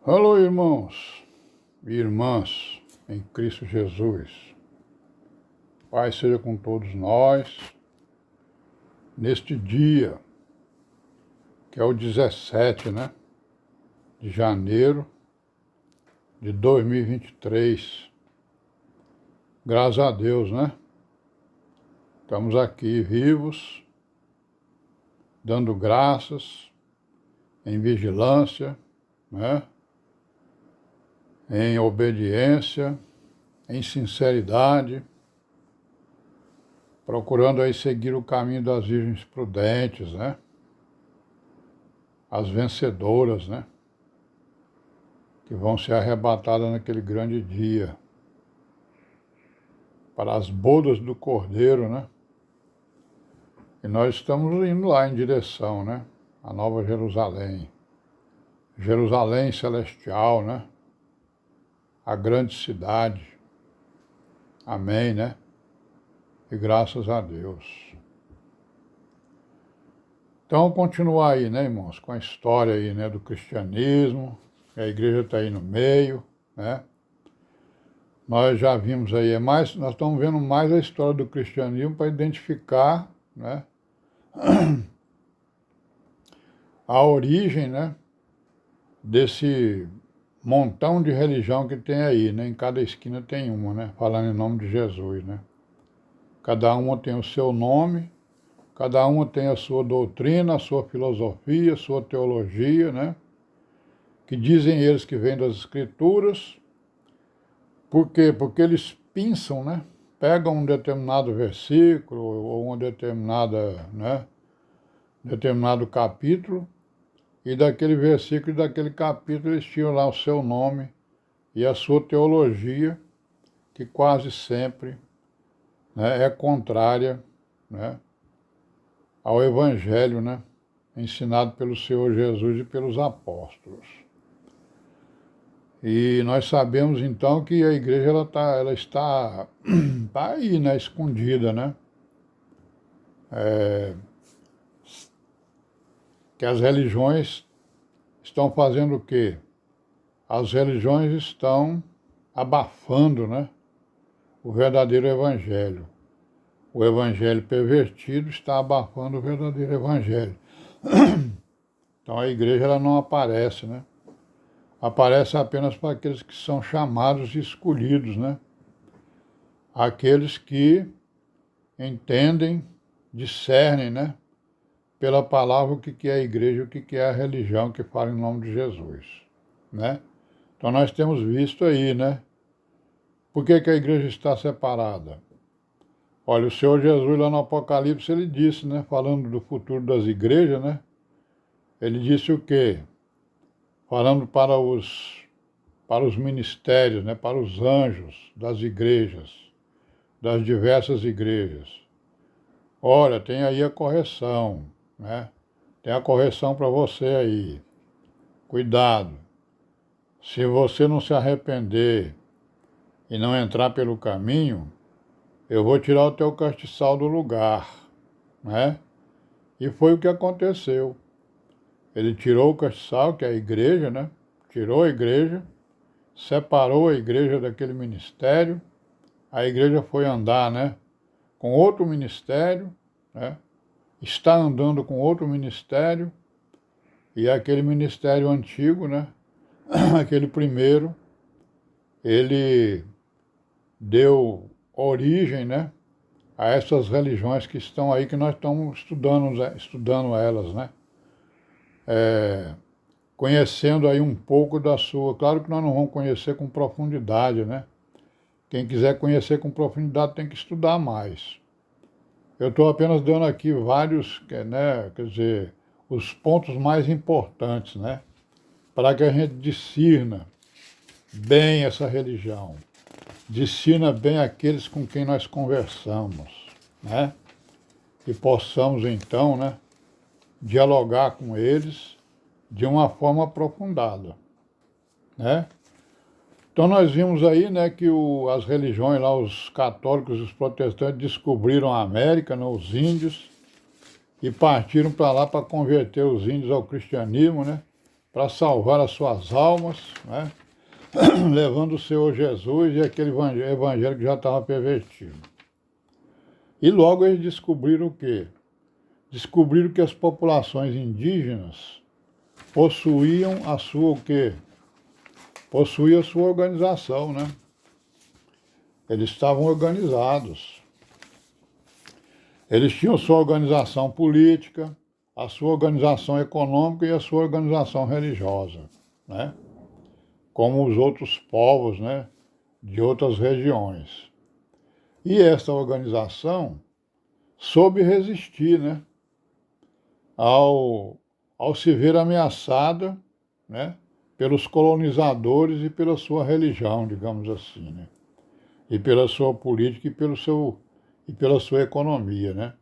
Alô, irmãos e irmãs em Cristo Jesus. Pai seja com todos nós neste dia, que é o 17, de janeiro de 2023. Graças a Deus, Estamos aqui vivos, dando graças, em vigilância, em obediência, em sinceridade, procurando aí seguir o caminho das virgens prudentes, as vencedoras, que vão ser arrebatadas naquele grande dia, para as bodas do Cordeiro, E nós estamos indo lá em direção, à Nova Jerusalém, Jerusalém celestial, A grande cidade. Amém, E graças a Deus. Então, continuar aí, irmãos, com a história aí, do cristianismo, a igreja está aí no meio, Nós já vimos aí, nós estamos vendo mais a história do cristianismo para identificar, a origem, desse montão de religião que tem aí, Em cada esquina tem uma, Falando em nome de Jesus, Cada uma tem o seu nome, cada uma tem a sua doutrina, a sua filosofia, a sua teologia, Que dizem eles que vêm das Escrituras. Por quê? Porque eles pinçam, Pegam um determinado versículo ou uma determinado capítulo, e daquele versículo e daquele capítulo eles tinham lá o seu nome e a sua teologia, que quase sempre é contrária ao Evangelho ensinado pelo Senhor Jesus e pelos apóstolos. E nós sabemos então que a igreja ela está aí, escondida, Que as religiões estão fazendo o quê? As religiões estão abafando, o verdadeiro evangelho. O evangelho pervertido está abafando o verdadeiro evangelho. Então a igreja ela não aparece, Aparece apenas para aqueles que são chamados e escolhidos, Aqueles que entendem, discernem, pela palavra o que é a igreja, o que é a religião que fala em nome de Jesus, Então nós temos visto aí, Por que a igreja está separada? Olha, o Senhor Jesus lá no Apocalipse, ele disse, falando do futuro das igrejas, Ele disse o quê? Falando para os ministérios, para os anjos das igrejas, das diversas igrejas. Olha, tem aí a correção, Tem a correção para você aí. Cuidado. Se você não se arrepender e não entrar pelo caminho, eu vou tirar o teu castiçal do lugar, E foi o que aconteceu. Ele tirou o castiçal, que é a igreja, Tirou a igreja, separou a igreja daquele ministério, a igreja foi andar, com outro ministério, Está andando com outro ministério, e aquele ministério antigo, Aquele primeiro, ele deu origem, a essas religiões que estão aí, que nós estamos estudando elas, Conhecendo aí um pouco da sua. Claro que nós não vamos conhecer com profundidade, Quem quiser conhecer com profundidade tem que estudar mais. Eu estou apenas dando aqui vários, quer dizer, os pontos mais importantes, Para que a gente discirna bem essa religião, discirna bem aqueles com quem nós conversamos, E possamos então, dialogar com eles de uma forma aprofundada, Então nós vimos aí, que as religiões lá, os católicos e os protestantes descobriram a América, os índios, e partiram para lá para converter os índios ao cristianismo, para salvar as suas almas, né? Levando o Senhor Jesus e aquele evangelho que já estava pervertido. E logo eles descobriram o quê? Descobriram que as populações indígenas possuíam a sua o quê? Possuíam a sua organização, né? Eles estavam organizados. Eles tinham sua organização política, a sua organização econômica e a sua organização religiosa, né? Como os outros povos, né? De outras regiões. E essa organização soube resistir, né? Ao se ver ameaçada, né? Pelos colonizadores e pela sua religião, digamos assim, né? E pela sua política e pela sua economia, né?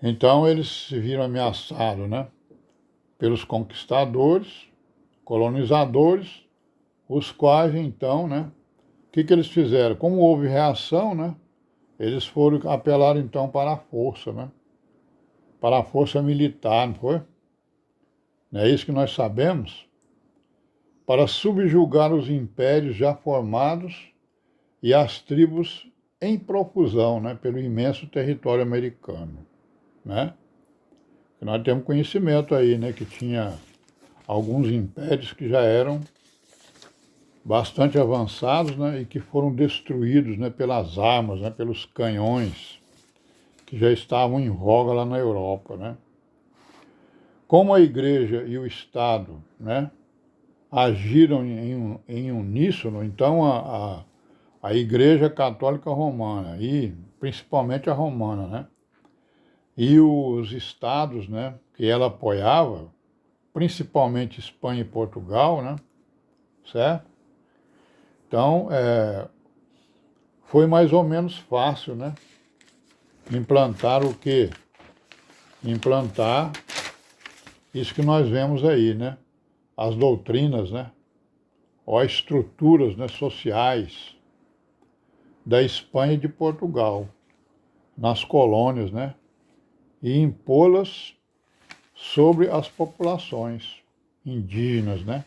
Então eles se viram ameaçados, né? Pelos conquistadores, colonizadores, os quais então, né? O que eles fizeram? Como houve reação, né? Eles foram apelar então para a força, né? Para a força militar, não foi? Não é isso que nós sabemos? Para subjugar os impérios já formados e as tribos em profusão, né, pelo imenso território americano, né? E nós temos conhecimento aí, né, que tinha alguns impérios que já eram bastante avançados, né, e que foram destruídos, né, pelas armas, né, pelos canhões que já estavam em voga lá na Europa, né? Como a Igreja e o Estado, né, agiram em uníssono, então a Igreja Católica Romana, e principalmente a Romana, né? E os estados, né, que ela apoiava, principalmente Espanha e Portugal, né? Certo? Então, foi mais ou menos fácil, né? Implantar o quê? Implantar isso que nós vemos aí, né? As doutrinas, né? Ou as estruturas, né, sociais da Espanha e de Portugal, nas colônias, né? E impô-las sobre as populações indígenas, né?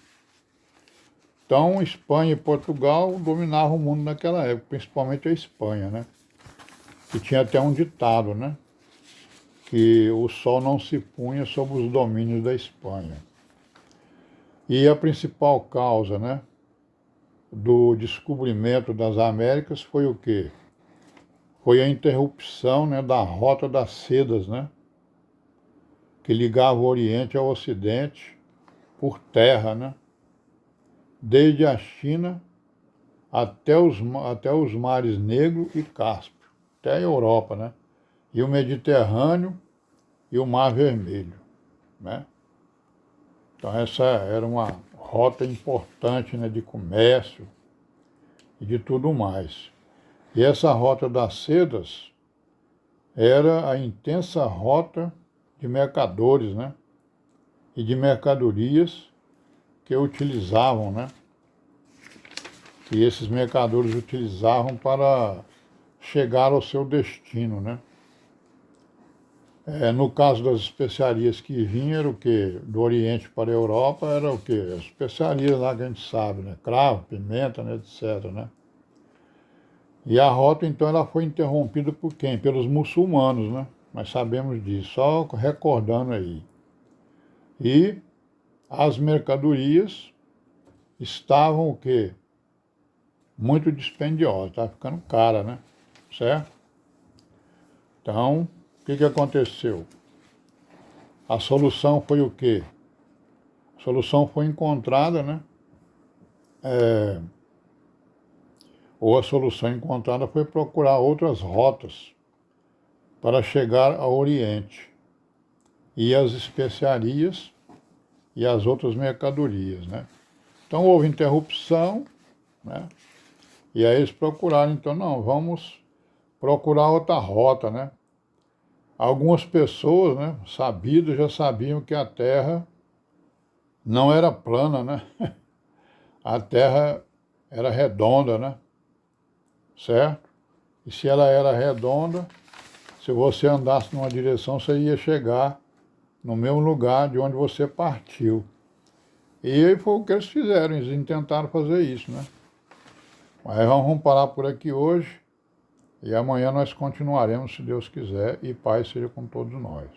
Então, Espanha e Portugal dominavam o mundo naquela época, principalmente a Espanha, né? E tinha até um ditado, né? Que o sol não se punha sobre os domínios da Espanha. E a principal causa, né, do descobrimento das Américas foi o quê? Foi a interrupção, né, da Rota das Sedas, né? Que ligava o Oriente ao Ocidente por terra, né? Desde a China até os mares Negro e Cáspio, até a Europa, né? E o Mediterrâneo e o Mar Vermelho, né? Então essa era uma rota importante, né, de comércio e de tudo mais. E essa Rota das Sedas era a intensa rota de mercadores, né? E de mercadorias que utilizavam, né? Que esses mercadores utilizavam para chegar ao seu destino, né? No caso das especiarias que vinham, era o quê? Do Oriente para a Europa, era o quê? As especiarias lá que a gente sabe, né? Cravo, pimenta, né? Etc, né? E a rota, então, ela foi interrompida por quem? Pelos muçulmanos, né? Nós sabemos disso, só recordando aí. E as mercadorias estavam o quê? Muito dispendiosas, estava ficando cara, né? Certo? Então, o que aconteceu? A solução foi o quê? A solução foi encontrada, né? Ou a solução encontrada foi procurar outras rotas para chegar ao Oriente e as especiarias e as outras mercadorias, né? Então houve interrupção, né? E aí eles procuraram, então, não, vamos procurar outra rota, né? Algumas pessoas, né, sabidas, já sabiam que a Terra não era plana, né? A Terra era redonda, né? Certo? E se ela era redonda, se você andasse numa direção, você ia chegar no mesmo lugar de onde você partiu. E foi o que eles fizeram, eles tentaram fazer isso, né? Mas vamos parar por aqui hoje e amanhã nós continuaremos, se Deus quiser, e paz seja com todos nós.